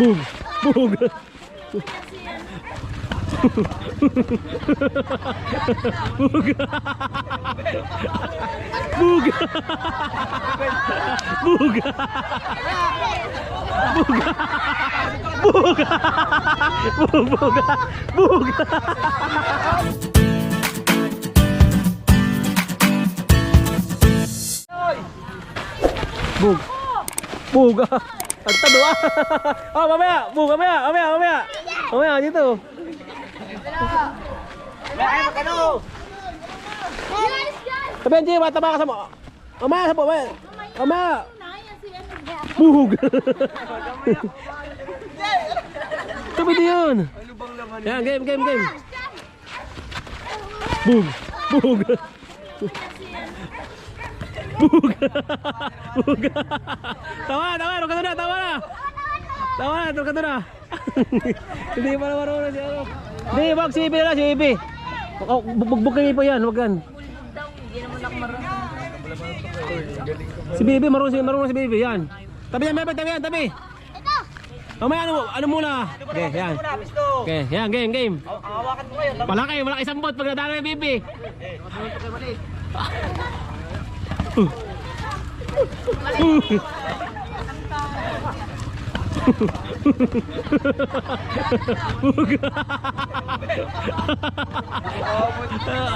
Bug! Bug! Bug! Bug! Bug! Bug! Bug! Bug! Bug! Bug! Ang tado ah! Oh, mamaya! Bug! Mamaya, dito! Tapi anjir, tama ka sa mo. Mamaya sa po, mamaya. Bug! Tapi di yun. Yan, game. Bug! Bug! Bug! Bug! Tawa, tulog ka na. Hindi pa na marunong si ano. Hindi, wag si Ibi na, si Ibi. Bugbog kayo po yan, wag yan. Hindi naman ako marunong. Si Bibi, marunong si Bibi, yan. Tabi yan, tabi. Mamaya, ano muna? Okay, yan. Okay, yan, game. Hawakan ko kayo. Malaki sambot pag nadalo yung Bibi.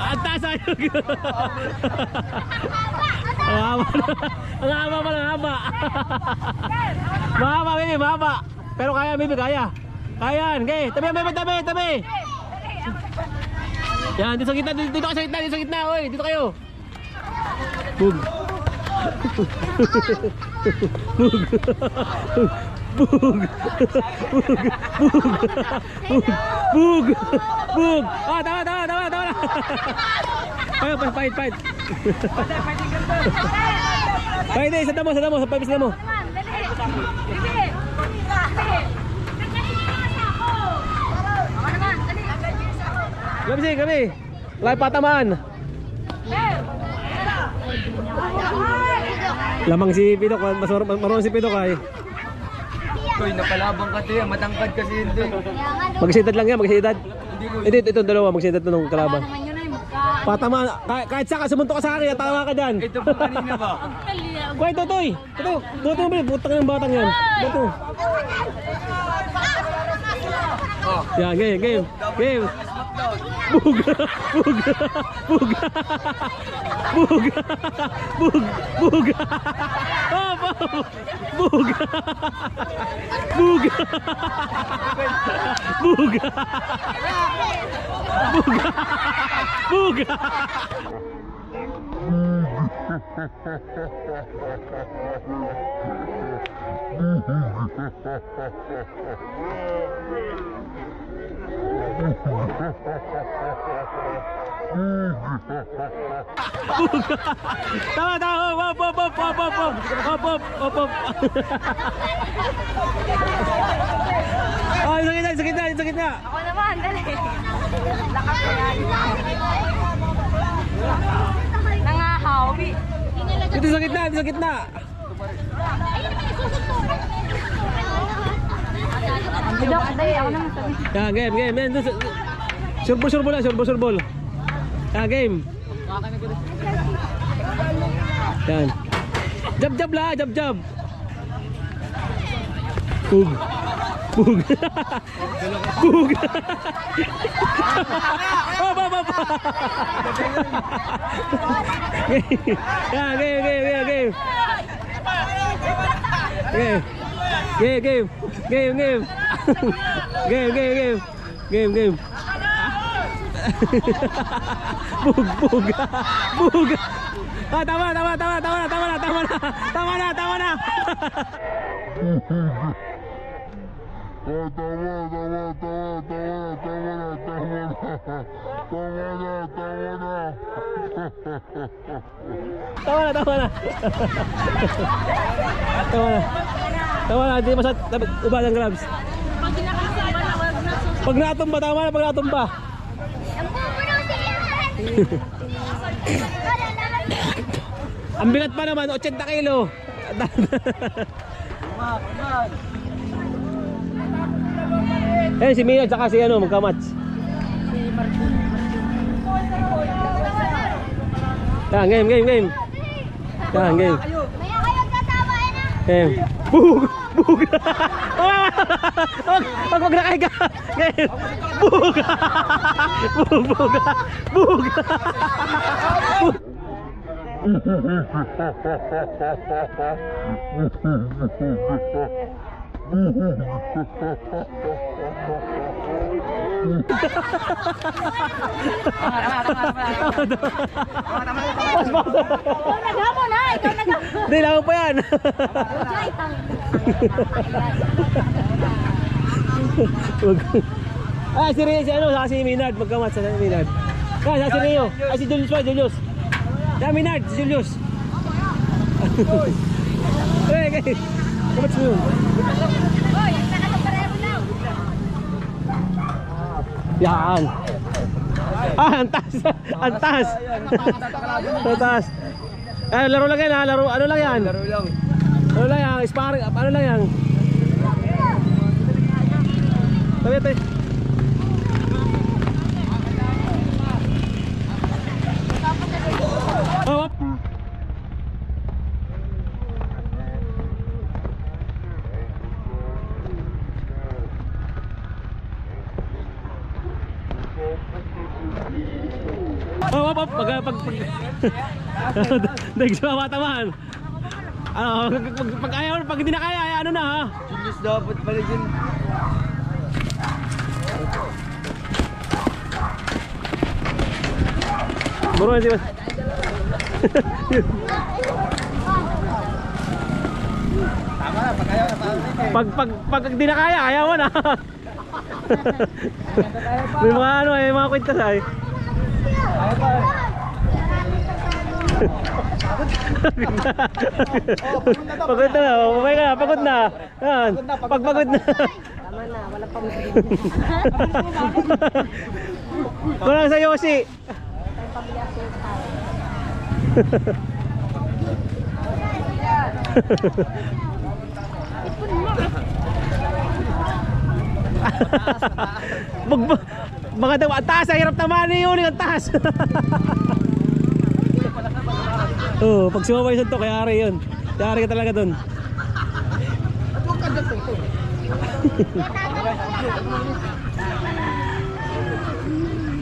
Antas ayo. Ang haba. Mahaba, Bibi, mahaba. Pero kaya, Bibi, kaya. Kaya, okay. Tabi. Yan, dito sa gitna, oy. Dito kayo. Bug. Bug. Ah, tawa. Ayo, fight. Fight deh, sa damo, sa pipis mo. Kami. Live pataman. Lamang si Pidok, marunong si Pidok ay. Koy, napalabang ka tayo. Matangkad kasi hindi. Magsidad lang yan, Ito dalawa, magsidad na nung kalaban. Pataman, kahit saka, sumunto ka sa akin, tawa ka dyan. Ito po kanina ba? Kuya, Totoy. Ito mo, butang ng batang yan. Ito. Yan, game. Bug. Tawa. Hop. Oh, sakit na. Ako naman, dali. Lakas ko yan. Nangahawi. Dito sa gitna. Bidok, dali. Ako naman sabi. Yan, game. Surbol. Yan, game. Yan. Jab lah. Bug. Oh, ba. Yan, game. Game. Bug. Ah, tama na. Tama na, di masat ubah ng gloves. Pag natumba, tama na, pag natumba. Ang bigat pa naman, 80 kilo. Eh, si Mia tsaka si ano, magkamats. Yan, game. Yan, game. Maya kayo tatawain na. Game. Bug! Wag na kayo ka. Game. Bug! Bug! Ikaw naghamon ha. Ikaw naghamon. Hindi lang pa yan. Ah, si Rio, si ano, saka si Minard, magkamat sa Minard. Ah, si Rio, si Julius pa, Julius. Si Minard, si Julius. Okay. Kamat mo yun. Hoy, nakakapareho lang. Yan. Ah, antas. Ah, laro lang yan, ha? Laro, ano lang yan? Laro lang. Ano lang yan? Sparring, ano lang yan? Tabi. Oh, pag next matamaan. Ano, pag ayaw, pag hindi na kaya, ano na ha? Julius dapat pala dyan. Buruan sih mas. Tama na, pag ayaw na paano Pag hindi na kaya, ayaw mo na. May mga ano, may mga kwintas ay. Ayaw pa. Pagod na, umay ka, pagod na. Yan, pagpagod na. Tama na, wala pang Kulang sa Yosi. Mga daw, ang taas, ang hirap naman yun, ang taas. Oo, pag sumabay sa to, kaya ari yun. Kaya ari ka talaga dun.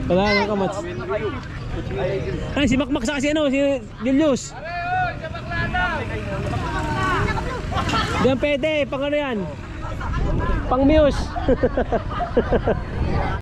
Wala nang kamats. Ay, si Makmak sa kasi ano, si Julius. Diyan pwede, pang ano yan? Pang Muse.